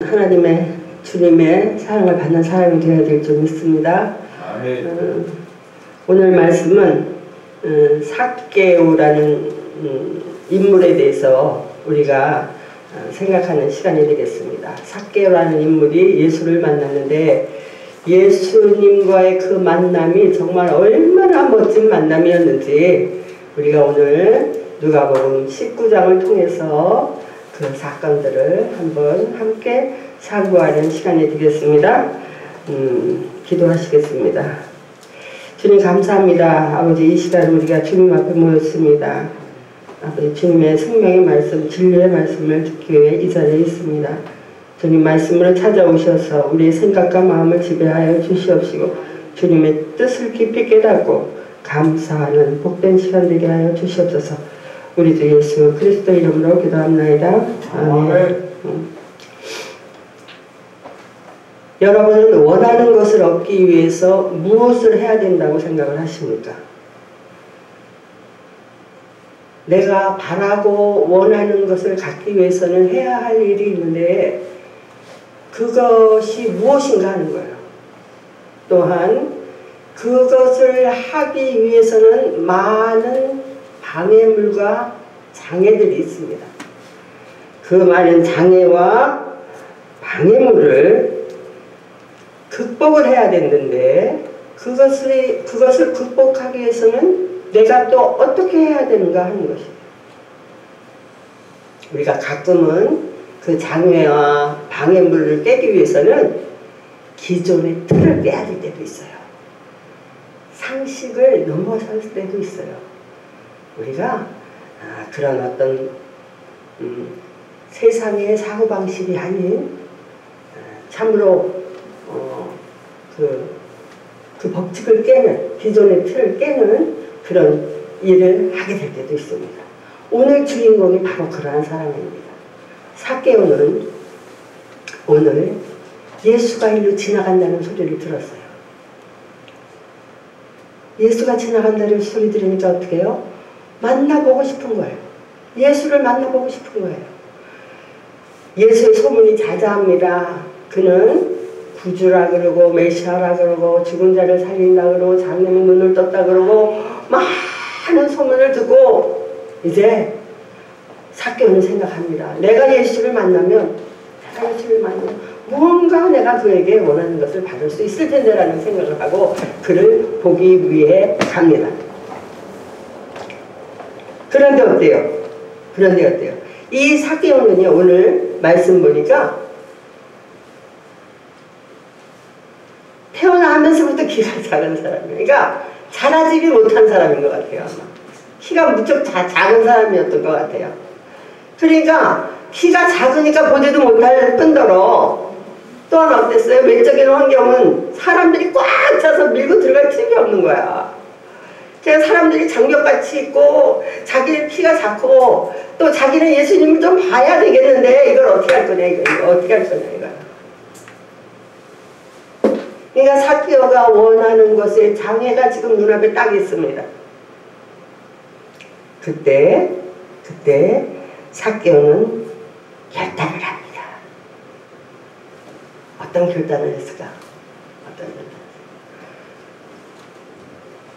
하나님의 주님의 사랑을 받는 사람이 되어야 될 줄 믿습니다. 오늘 말씀은 삭개오라는 인물에 대해서 우리가 생각하는 시간이 되겠습니다. 삭개오라는 인물이 예수를 만났는데 예수님과의 그 만남이 정말 얼마나 멋진 만남이었는지 우리가 오늘 누가복음 19장을 통해서 그 사건들을 한번 함께 상고하는 시간이 되겠습니다. 기도하시겠습니다. 주님 감사합니다. 아버지, 이 시간 우리가 주님 앞에 모였습니다. 아버지, 주님의 생명의 말씀, 진리의 말씀을 듣기 위해 이 자리에 있습니다. 주님 말씀으로 찾아오셔서 우리의 생각과 마음을 지배하여 주시옵시고 주님의 뜻을 깊이 깨닫고 감사하는 복된 시간 되게 하여 주시옵소서. 우리 주 예수 그리스도 이름으로 기도합나이다. 아멘. 여러분은 원하는 것을 얻기 위해서 무엇을 해야 된다고 생각을 하십니까? 내가 바라고 원하는 것을 갖기 위해서는 해야 할 일이 있는데 그것이 무엇인가 하는 거예요. 또한 그것을 하기 위해서는 많은 방해물과 장애들이 있습니다. 그 많은 장애와 방해물을 극복을 해야 되는데 그것을 극복하기 위해서는 내가 또 어떻게 해야 되는가 하는 것입니다. 우리가 가끔은 그 장애와 방해물을 깨기 위해서는 기존의 틀을 깨야 될 때도 있어요. 상식을 넘어설 때도 있어요. 우리가 그런 어떤 세상의 사고방식이 아닌 참으로 그 법칙을 깨는, 기존의 틀을 깨는 그런 일을 하게 될 때도 있습니다. 오늘 주인공이 바로 그러한 사람입니다. 삭개오는 오늘 예수가 일로 지나간다는 소리를 들었어요. 예수가 지나간다는 소리 들으니까 어떻게 해요? 만나보고 싶은 거예요. 예수를 만나보고 싶은 거예요. 예수의 소문이 자자합니다. 그는 구주라 그러고 메시아라 그러고 죽은 자를 살린다 그러고 장님이 눈을 떴다 그러고 많은 소문을 듣고 이제 삭개오는 생각합니다. 내가 예수를 만나면 무언가 내가 그에게 원하는 것을 받을 수 있을 텐데 라는 생각을 하고 그를 보기 위해 갑니다. 그런데 어때요? 이 삭개오는요, 오늘 말씀 보니까 태어나면서부터 키가 작은 사람이에요. 그러니까 자라지를 못한 사람인 것 같아요. 아마. 키가 무척 작은 사람이었던 것 같아요. 그러니까 키가 작으니까 보지도 못할 뿐더러 또 하나 어땠어요? 외적인 환경은 사람들이 꽉 차서 밀고 들어갈 틈이 없는 거야. 그냥 사람들이 장벽같이 있고 자기는 키가 작고 또 자기는 예수님을 좀 봐야 되겠는데 이걸 어떻게 할 거냐 이거 어떻게 할 거냐 이거. 그러니까 삭개오가 원하는 것에 장애가 지금 눈앞에 딱 있습니다. 그때 삭개오는 결단을 합니다. 어떤 결단을 했을까?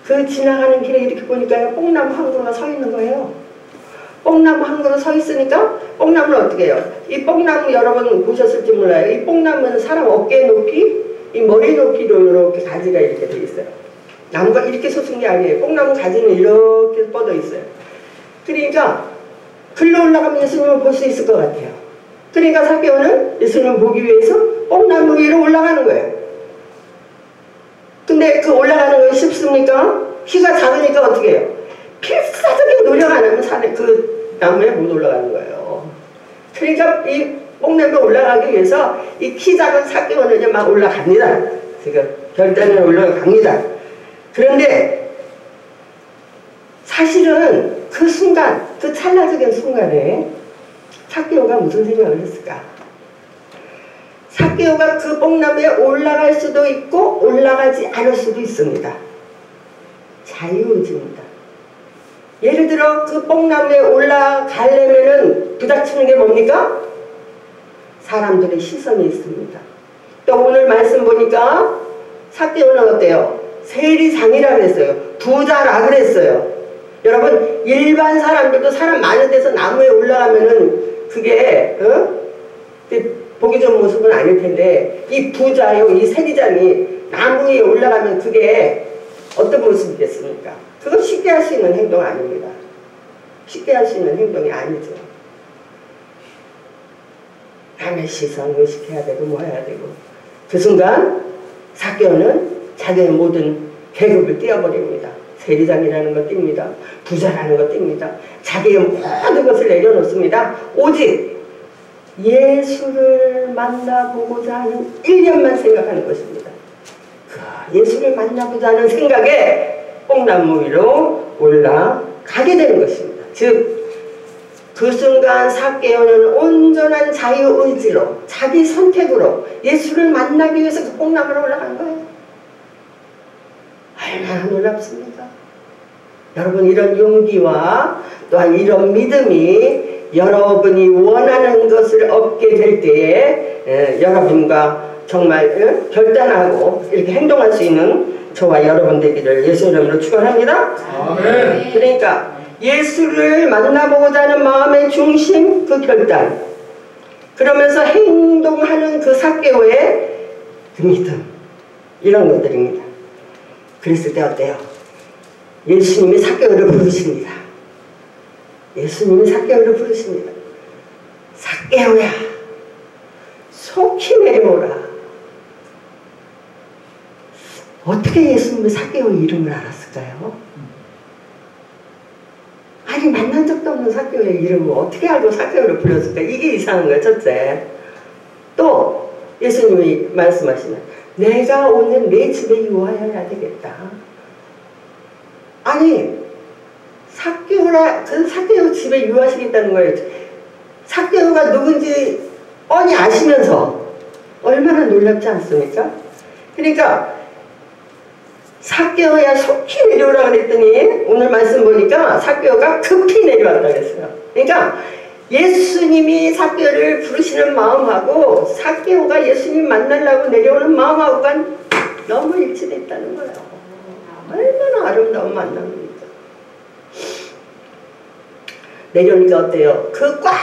그 지나가는 길에 이렇게 보니까요, 뽕나무 한 그루가 서 있는 거예요. 뽕나무 한 그루 서 있으니까 뽕나무는 어떻게 해요? 이 뽕나무 여러분 보셨을지 몰라요. 이 뽕나무는 사람 어깨 높이, 이 머리 높이로 이렇게 가지가 이렇게 돼 있어요. 나무가 이렇게 솟은 게 아니에요. 뽕나무 가지는 이렇게 뻗어 있어요. 그러니까 글로 올라가면 예수님을 볼 수 있을 것 같아요. 그러니까 삭개오는 예수님을 보기 위해서 뽕나무 위로 올라가는 거예요. 근데 그 올라가는 건 쉽습니까? 키가 작으니까 어떻게 해요? 필사적인 노력 안 하면 산에 그 나무에 못 올라가는 거예요. 그러니까 이 뽕나무에 올라가기 위해서 이 키 작은 삭개오는 막 올라갑니다. 지금 결단에 올라갑니다. 그런데 사실은 그 순간, 그 찰나적인 순간에 삭개오가 무슨 생각을 했을까? 삭개오가 그 뽕나무에 올라갈 수도 있고 올라가지 않을 수도 있습니다. 자유의지입니다. 예를 들어 그 뽕나무에 올라가려면은 부닥치는 게 뭡니까? 사람들의 시선이 있습니다. 또 오늘 말씀 보니까 삭개오는 어때요? 세리장이라 그랬어요. 부자라 그랬어요. 여러분 일반 사람들도 사람 많은 데서 나무에 올라가면은 그게 보기 좋은 모습은 아닐 텐데 이 부자요 이 세리장이 나무에 올라가면 그게 어떤 모습이겠습니까? 그건 쉽게 할 수 있는 행동 아닙니다. 쉽게 할 수 있는 행동이 아니죠. 남의 시선 의식해야 되고 뭐 해야 되고 그 순간 삭개오는 자기의 모든 계급을 띄워버립니다. 세리장이라는 것 띱니다. 부자라는 것 띱니다. 자기의 모든 것을 내려놓습니다. 오직 예수를 만나보고자 하는 일념만 생각하는 것입니다. 그 예수를 만나보자 하는 생각에 뽕나무 위로 올라가게 되는 것입니다. 즉 그 순간 삭개오는 온전한 자유의지로 자기 선택으로 예수를 만나기 위해서 그 뽕나무로 올라간 거예요. 얼마나 놀랍습니까? 여러분 이런 용기와 또한 이런 믿음이 여러분이 원하는 것을 얻게 될 때에 여러분과 정말 결단하고 이렇게 행동할 수 있는 저와 여러분 되기를 예수 이름으로 축원합니다. 아멘. 그러니까 예수를 만나보고자 하는 마음의 중심 그 결단 그러면서 행동하는 그 삭개오의 그 믿음 이런 것들입니다. 그랬을 때 어때요? 예수님이 삭개오를 부르십니다. 예수님이 삭개오를 부르십니다. 삭개오야 속히 내려오라. 어떻게 예수님이 삭개오의 이름을 알았을까요? 아니 만난 적도 없는 삭개오의 이름을 어떻게 알고 삭개오를 불렀을까? 이게 이상한 거예요. 첫째. 또 예수님이 말씀하시면 내가 오늘 내 집에 유하여야 되겠다. 아니 삭개오라 그 삭개오 집에 유하시겠다는 거예요. 삭개오가 누군지 뻔히 아시면서 얼마나 놀랍지 않습니까? 그러니까 삭개오야 속히 내려오라 그랬더니 오늘 말씀 보니까 삭개오가 급히 내려왔다 그랬어요. 그러니까 예수님이 삭개오를 부르시는 마음하고 삭개오가 예수님 만나려고 내려오는 마음하고가 너무 일치됐다는 거예요. 얼마나 아름다운 만남입니까? 내려오니까 어때요? 그 꽉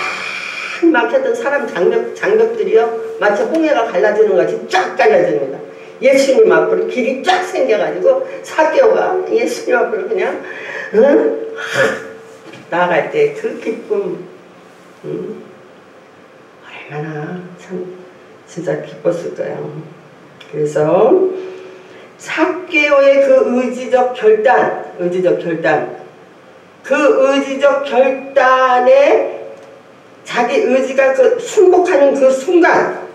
막혔던 사람 장벽들이요 마치 홍해가 갈라지는 것 같이 쫙 갈라집니다. 예수님 앞으로 길이 쫙 생겨가지고 삭개오가 예수님 앞으로 그냥 나아갈 때 그 기쁨 얼마나 참 진짜 기뻤을까요? 그래서 삭개오의 그 의지적 결단 그 의지적 결단에 자기 의지가 그 순복하는 그 순간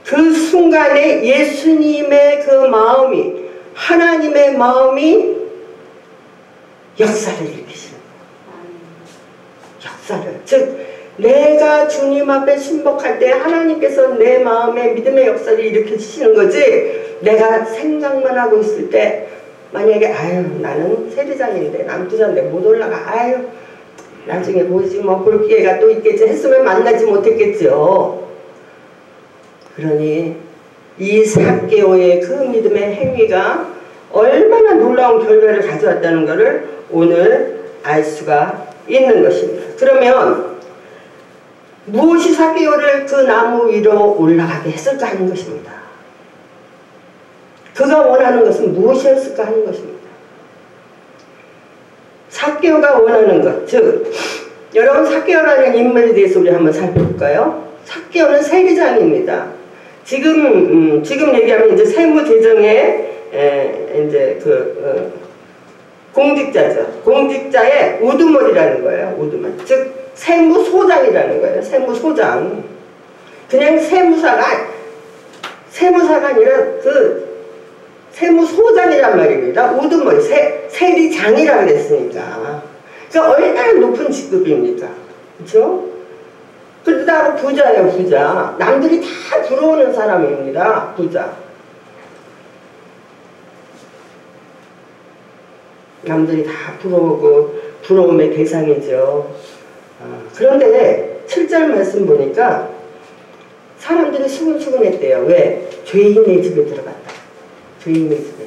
그 순간에 예수님의 그 마음이 하나님의 마음이 역사를 일으키시는 거예요. 역사를 즉 내가 주님 앞에 순복할 때 하나님께서 내 마음에 믿음의 역사를 일으키시는 거지 내가 생각만 하고 있을 때 만약에 아유 나는 세리장인데 남부자인데 못 올라가 아유 나중에 보이지 뭐 볼 기회가 또 있겠지 했으면 만나지 못했겠죠. 그러니 이 삭개오의 그 믿음의 행위가 얼마나 놀라운 결과를 가져왔다는 것을 오늘 알 수가 있는 것입니다. 그러면 무엇이 삭개오를 그 나무 위로 올라가게 했을까 하는 것입니다. 그가 원하는 것은 무엇이었을까 하는 것입니다. 삭개오가 원하는 것, 즉 여러분 삭개오라는 인물에 대해서 우리 한번 살펴볼까요? 삭개오는 세리장입니다. 지금 얘기하면 이제 세무재정의 이제 공직자죠. 공직자의 우두머리라는 거예요. 우두머리. 즉 세무소장이라는 거예요. 세무소장. 그냥 세무사가 아니라 그 세무소장이란 말입니다. 우두머리, 세리장이라고 그랬으니까. 그러니까 얼마나 높은 직급입니까? 그렇죠? 그러다가 부자예요, 부자. 남들이 다 부러워하는 사람입니다, 부자. 남들이 다 부러우고 부러움의 대상이죠. 그런데 7절 말씀 보니까 사람들이 수근수근했대요. 왜? 죄인의 집에 들어갔다. 죄인의 집에.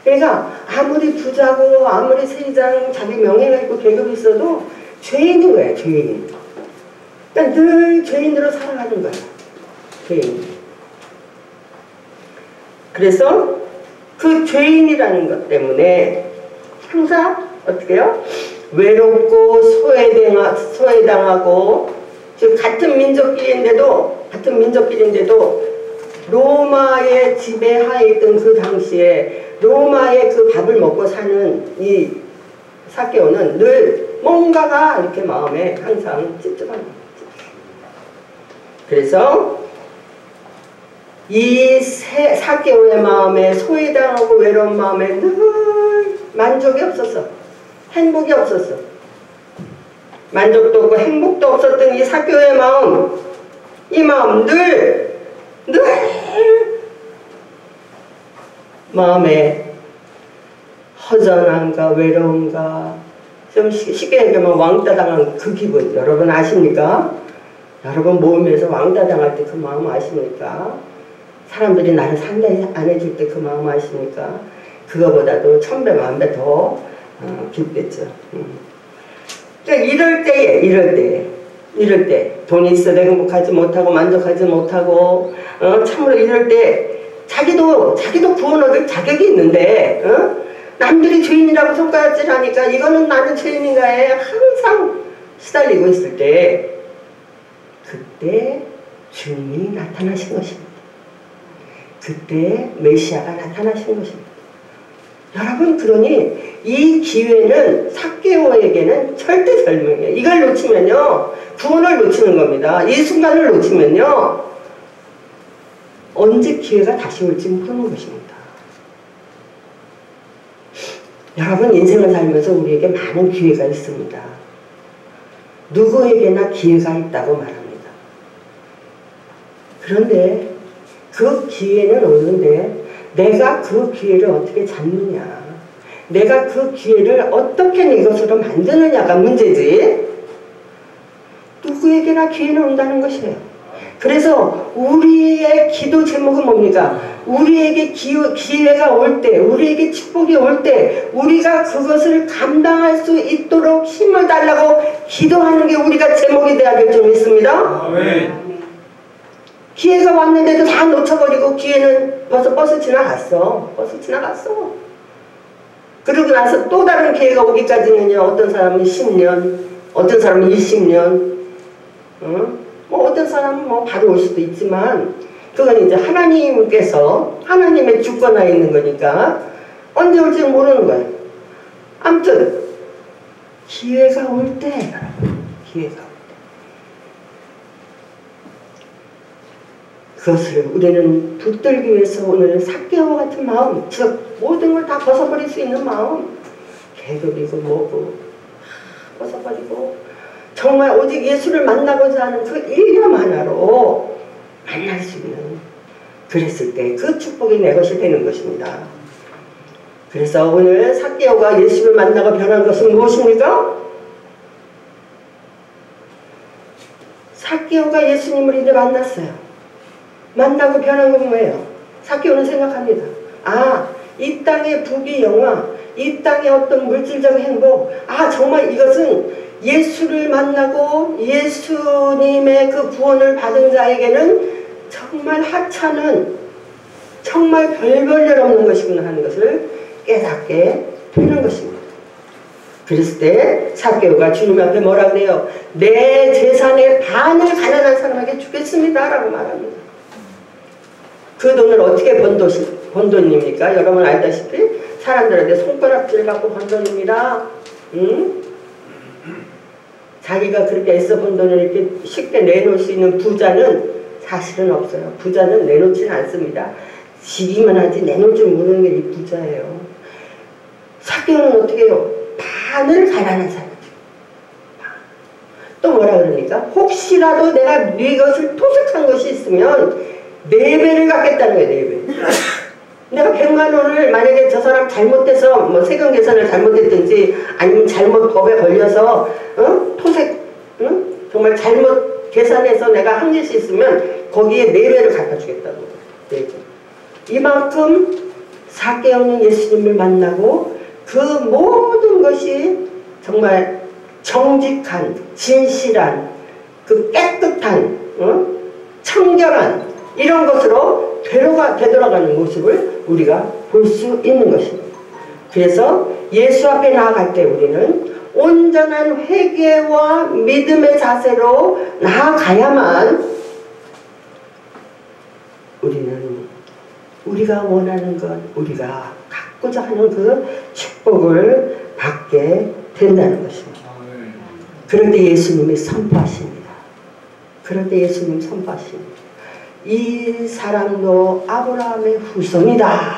그러니까 아무리 부자고 아무리 세상 자기 명예가 있고 계급이 있어도 죄인인 거야. 죄인. 그러니까 늘 죄인으로 살아가는 거야. 죄인. 그래서 그 죄인이라는 것 때문에 항상 어떻게 해요? 외롭고 소외당하고 지금 같은 민족끼리인데도 로마의 지배하에 있던 그 당시에 로마의 그 밥을 먹고 사는 이 삭개오는 늘 뭔가가 이렇게 마음에 항상 찝찝한 거예요. 그래서 이 삭개오의 마음에 소외당하고 외로운 마음에 늘 만족이 없었어. 행복이 없었어. 만족도 없고 행복도 없었던 이 삭개오의 마음, 이 마음 늘 마음에 허전함과 외로움과 좀 쉽게 얘기하면 왕따 당한 그 기분 여러분 아십니까? 여러분 모임에서 왕따 당할 때 그 마음 아십니까? 사람들이 나를 상대히 안 해줄 때 그 마음 아십니까? 그거보다도 1000배 만배 더 깊겠죠. 그러니까 이럴 때 돈이 있어도 행복하지 못하고 만족하지 못하고 참으로 이럴 때 자기도 구원 얻을 자격이 있는데 남들이 죄인이라고 손가락질하니까 이거는 나는 죄인인가에 항상 시달리고 있을 때 그때 주님이 나타나신 것입니다. 그때 메시아가 나타나신 것입니다. 여러분 그러니 이 기회는 삭개오에게는 절대 절명이에요. 이걸 놓치면요 구원을 놓치는 겁니다. 이 순간을 놓치면요 언제 기회가 다시 올지 모르는 것입니다. 여러분 인생을 살면서 우리에게 많은 기회가 있습니다. 누구에게나 기회가 있다고 말합니다. 그런데 그 기회는 오는데 내가 그 기회를 어떻게 잡느냐, 내가 그 기회를 어떻게 내 것으로 만드느냐가 문제지. 누구에게나 기회는 온다는 것이에요. 그래서 우리의 기도 제목은 뭡니까? 우리에게 기회가 올 때, 우리에게 축복이 올 때 우리가 그것을 감당할 수 있도록 힘을 달라고 기도하는 게 우리가 제목이 돼야 될 줄 믿습니다. 아멘. 기회가 왔는데도 다 놓쳐버리고 기회는 벌써 버스 지나갔어. 그러고 나서 또 다른 기회가 오기까지는요 어떤 사람은 10년, 어떤 사람은 20년, 뭐 어떤 사람은 뭐 바로 올 수도 있지만 그건 이제 하나님께서 하나님의 주권하에 있는 거니까 언제 올지 모르는 거예요. 아무튼 기회가 올 때 기회가 올 때 그것을 우리는 붙들기 위해서 오늘 삭개오 같은 마음, 즉 모든 걸 다 벗어버릴 수 있는 마음, 계급이고 뭐고 벗어버리고 정말 오직 예수를 만나고자 하는 그 일념 하나로 만날 수 있는, 그랬을 때 그 축복이 내 것이 되는 것입니다. 그래서 오늘 삭개오가 예수를 만나고 변한 것은 무엇입니까? 삭개오가 예수님을 이제 만났어요. 만나고 변한 건 뭐예요? 삭개오는 생각합니다. 아, 이 땅의 부귀 영화, 이 땅의 어떤 물질적 행복, 아 정말 이것은 예수를 만나고 예수님의 그 구원을 받은 자에게는 정말 하찮은, 정말 별 볼 일 없는 것이구나 하는 것을 깨닫게 되는 것입니다. 그랬을 때 삭개오가 주님 앞에 뭐라 그래요? 내 재산의 반을 가난한 사람에게 주겠습니다 라고 말합니다. 그 돈을 어떻게 번 돈입니까? 여러분 알다시피 사람들한테 손가락질 갖고 번 돈입니다. 자기가 그렇게 애써 번 돈을 이렇게 쉽게 내놓을 수 있는 부자는 사실은 없어요. 부자는 내놓지는 않습니다. 지기만 하지 내놓을 줄 모르는 게 이 부자예요. 삭개오는 어떻게 해요? 반을 가난한 사람이죠. 또 뭐라 그러니까? 혹시라도 내가 네 것을 토색한 것이 있으면 4배를 갖겠다는 거예요. 4배. 내가 100만 원을 만약에 저 사람 잘못해서 뭐 세금 계산을 잘못했든지 아니면 잘못 법에 걸려서 토색, 정말 잘못 계산해서 내가 한 개씩 있으면 거기에 4배를 갖다 주겠다고. 4배. 이만큼 삭개오는 예수님을 만나고 그 모든 것이 정말 정직한, 진실한, 그 깨끗한, 청결한 이런 것으로 되돌아가는 모습을 우리가 볼 수 있는 것입니다. 그래서 예수 앞에 나아갈 때 우리는 온전한 회개와 믿음의 자세로 나아가야만 우리는 우리가 원하는 것, 우리가 갖고자 하는 그 축복을 받게 된다는 것입니다. 그럴 때 예수님이 선포하십니다. 그럴 때 예수님 선포하십니다. 이 사람도 아브라함의 후손이다.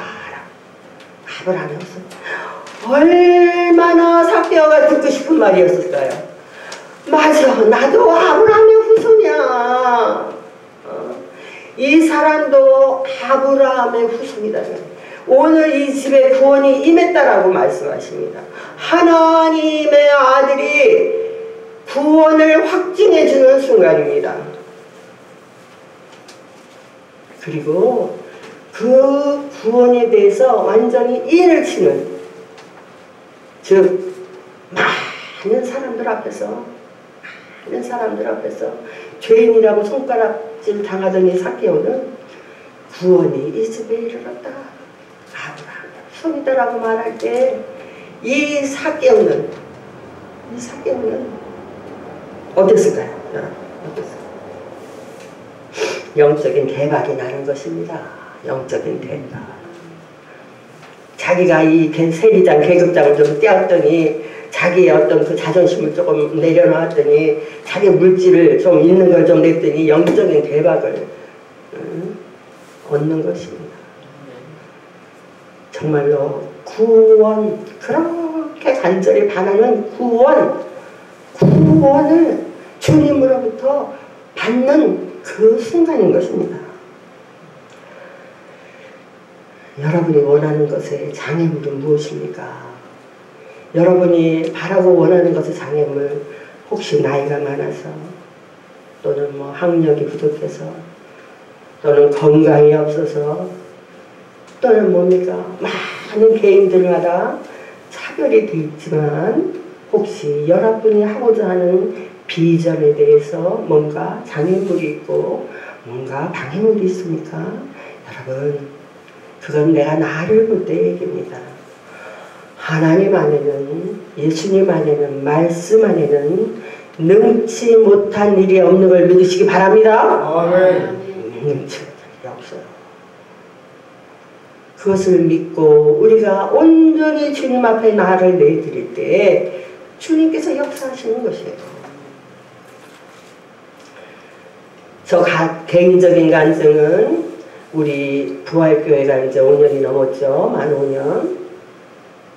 아브라함의 후손. 얼마나 삭개오가 듣고 싶은 말이었을까요? 맞아, 나도 아브라함의 후손이야. 이 사람도 아브라함의 후손이다. 오늘 이 집에 구원이 임했다라고 말씀하십니다. 하나님의 아들이 구원을 확증해주는 순간입니다. 그리고 그 구원에 대해서 완전히 이해를 치는, 즉 많은 사람들 앞에서 죄인이라고 손가락질 당하던 이 삭개오는 구원이 이 집에 이르렀다, 아브라함의 후손이다라고 말할 때 이 삭개오는 어땠을까요? 어땠을까요? 영적인 대박이 나는 것입니다. 영적인 대박. 자기가 이 세리장, 계급장을 좀 떼었더니 자기의 어떤 그 자존심을 조금 내려놨더니 자기 물질을 좀 있는 걸 좀 냈더니 영적인 대박을 얻는 것입니다. 정말로 구원, 그렇게 간절히 바라는 구원을 주님으로부터 받는 그 순간인 것입니다. 여러분이 원하는 것의 장애물은 무엇입니까? 여러분이 바라고 원하는 것의 장애물, 혹시 나이가 많아서, 또는 뭐 학력이 부족해서, 또는 건강이 없어서, 또는 뭡니까? 많은 개인들마다 차별이 되어 있지만 혹시 여러분이 하고자 하는 비전에 대해서 뭔가 장애물이 있고 뭔가 방해물이 있습니까? 여러분, 그건 내가 나를 볼 때 얘기입니다. 하나님 안에는, 예수님 안에는, 말씀 안에는 능치 못한 일이 없는 걸 믿으시기 바랍니다. 아멘. 능치 못한 일이 없어요. 그것을 믿고 우리가 온전히 주님 앞에 나를 내드릴 때 주님께서 역사하시는 것이에요. 저 개인적인 간증은 우리 부활교회가 이제 5년이 넘었죠. 만 5년.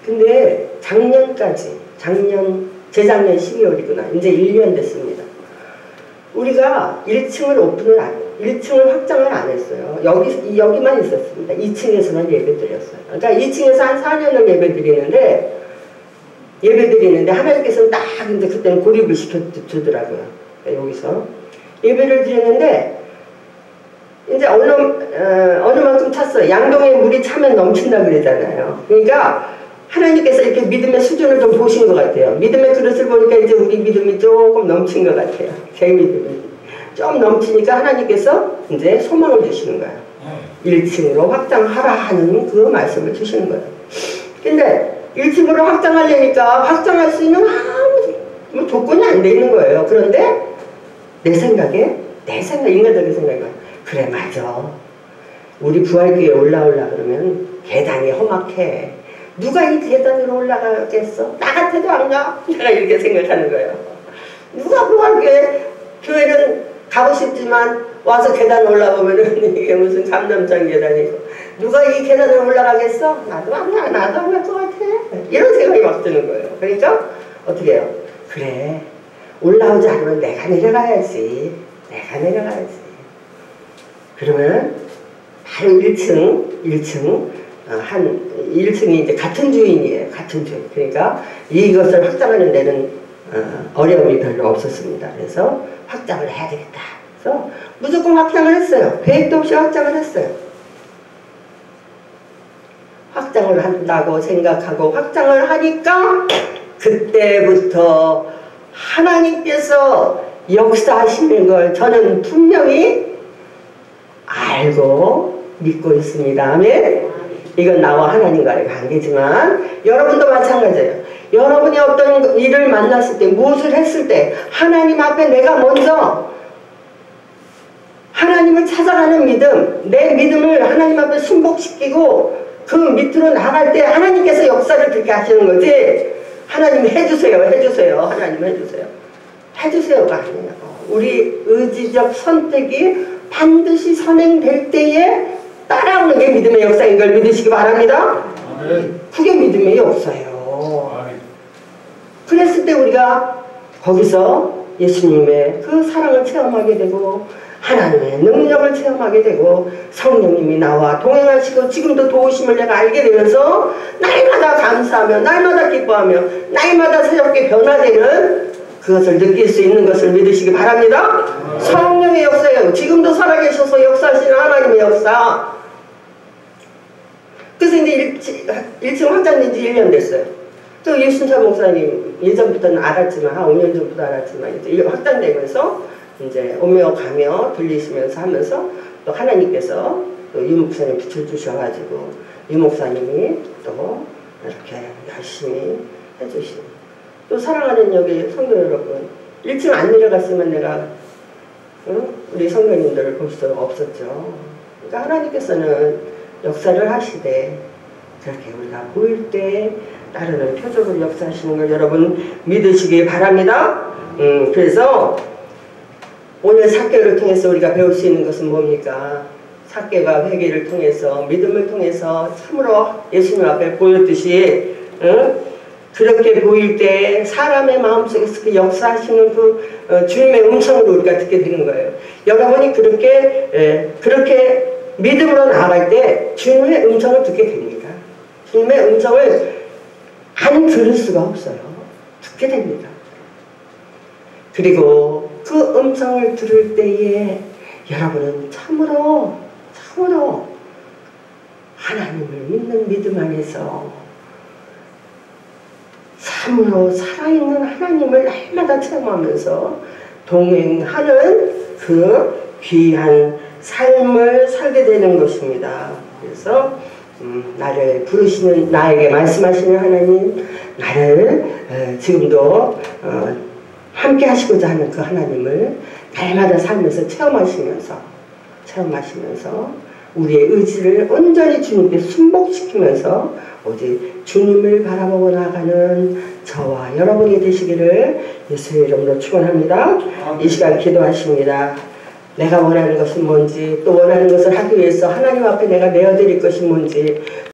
근데 재작년 12월이구나. 이제 1년 됐습니다. 우리가 1층을 확장을 안 했어요. 여기만 있었습니다. 2층에서만 예배 드렸어요. 그러니까 2층에서 한 4년을 예배 드리는데 하나님께서는 딱 근데 그때는 고립을 시켜주더라고요. 그러니까 여기서 예배를 드리는데 이제 어느 만큼 찼어요. 양동에 물이 차면 넘친다 그러잖아요. 그러니까 하나님께서 이렇게 믿음의 수준을 좀 보신 것 같아요. 믿음의 그릇을 보니까 이제 우리 믿음이 조금 넘친 것 같아요. 제 믿음이 좀 넘치니까 하나님께서 이제 소망을 주시는 거예요. 1층으로 확장하라 하는 그 말씀을 주시는 거예요. 근데 1층으로 확장하려니까 확장할 수 있는 아무 조건이 안 돼 있는 거예요. 그런데 내 생각에 인간적인 생각이 그래, 맞아. 우리 부활교회에 올라오려고 그러면 계단이 험악해. 누가 이 계단으로 올라가겠어? 나 같아도 안 가? 내가 이렇게 생각하는 거예요. 누가 교회는 가고 싶지만 와서 계단 올라오면은 이게 무슨 감남장 계단이고 누가 이 계단을 올라가겠어? 나도 안 갈 것 같아. 이런 생각이 막 드는 거예요. 그러니까 어떻게 해요? 그래, 올라오지 않으면 내가 내려가야지. 그러면 바로 1층이 이제 같은 주인이에요. 같은 주인. 그러니까 이것을 확장하는 데는 어려움이 별로 없었습니다. 그래서 확장을 해야 되겠다. 그래서 무조건 확장을 했어요. 계획도 없이 확장을 했어요. 확장을 한다고 생각하고 확장을 하니까 그때부터 하나님께서 역사하시는 걸 저는 분명히 알고 믿고 있습니다. 아멘. 이건 나와 하나님과의 관계지만 여러분도 마찬가지예요. 여러분이 어떤 일을 만났을 때, 무엇을 했을 때 하나님 앞에 내가 먼저 하나님을 찾아가는 믿음, 내 믿음을 하나님 앞에 순복시키고 그 밑으로 나갈 때 하나님께서 역사를 그렇게 하시는 거지, 하나님 해주세요, 해주세요, 하나님 해주세요, 해주세요가 아니에요. 우리 의지적 선택이 반드시 선행될 때에 따라오는 게 믿음의 역사인 걸 믿으시기 바랍니다. 그게 믿음의 역사예요. 그랬을 때 우리가 거기서 예수님의 그 사랑을 체험하게 되고 하나님의 능력을 체험하게 되고 성령님이 나와 동행하시고 지금도 도우심을 내가 알게 되면서 날마다 감사하며 날마다 기뻐하며 날마다 새롭게 변화되는 그것을 느낄 수 있는 것을 믿으시기 바랍니다. 성령의 역사예요. 지금도 살아계셔서 역사하시는 하나님의 역사. 그래서 이제 1층 확장된 지 1년 됐어요. 또 예순차 목사님 예전부터는 알았지만 한 5년 전부터 알았지만 이제 확장되면서 이제 오며 가며 들리시면서 하면서 또 하나님께서 또 유 목사님 붙여주셔가지고 유 목사님이 또 이렇게 열심히 해주시고 또 사랑하는 여기 성도 여러분 1층 안 내려갔으면 내가 우리 성도님들을 볼 수 없었죠. 그러니까 하나님께서는 역사를 하시되 그렇게 우리가 보일 때 따르는 표적으로 역사하시는 걸 여러분 믿으시기 바랍니다. 그래서 오늘 삭개를 통해서 우리가 배울 수 있는 것은 뭡니까? 삭개가 회개를 통해서 믿음을 통해서 참으로 예수님 앞에 보였듯이 그렇게 보일 때 사람의 마음속에서 그 역사하시는 그 주님의 음성을 우리가 듣게 되는 거예요. 여러분이 그렇게 믿음으로 나아갈 때 주님의 음성을 듣게 됩니다. 주님의 음성을 안 들을 수가 없어요. 듣게 됩니다. 그리고 그 음성을 들을 때에 여러분은 참으로 하나님을 믿는 믿음 안에서 참으로 살아있는 하나님을 날마다 체험하면서 동행하는 그 귀한 삶을 살게 되는 것입니다. 그래서 나를 부르시는, 나에게 말씀하시는 하나님, 나를 지금도 함께 하시고자 하는 그 하나님을 날마다 살면서 체험하시면서 우리의 의지를 온전히 주님께 순복시키면서 오직 주님을 바라보고 나가는 저와 여러분이 되시기를 예수의 이름으로 축원합니다. 이 시간 기도하십니다. 내가 원하는 것은 뭔지, 또 원하는 것을 하기 위해서 하나님 앞에 내가 내어드릴 것이 뭔지,